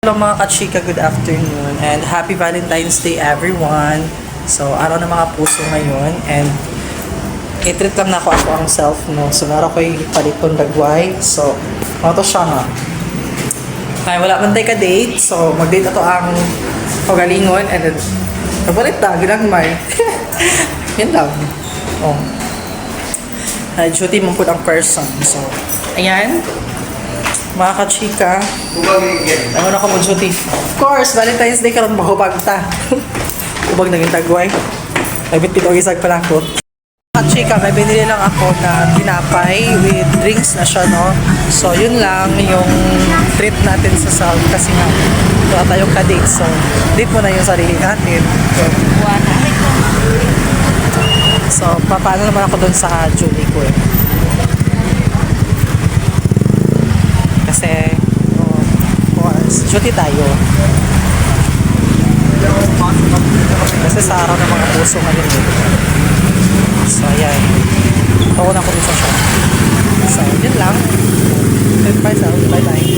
Hello mga kachika, good afternoon and happy Valentine's Day everyone. So, araw ng mga puso ngayon and i-treat lang na ako ang self, no? So, naroon ko yung palitong dagway. So, ano to siya nga? Ay, wala man tayo ka-date. So, mag-date na to ang pagalingon and then, nabalit na, ginagmay. Yan lang. Oh. Duty mo po ang person. So, ayan. Mga kachika, ano na ko mo duty? Of course, Valentine's Day karon mahubag ta. Hubag naging tagway. Ay, bitbit o isag pala ko. Kachika, may binili lang ako na tinapay with drinks na siya, no? So, yun lang yung treat natin sa Salt kasi nga, wala tayong ka-date. So, date mo na yung sarili natin. So, paano naman ako dun sa Julie ko eh. Kasi, of course, duty tayo. Kasi sa araw ng mga puso ngayon eh. So, ayan. Ako na ko sa shop. So, yun lang. Bye-bye.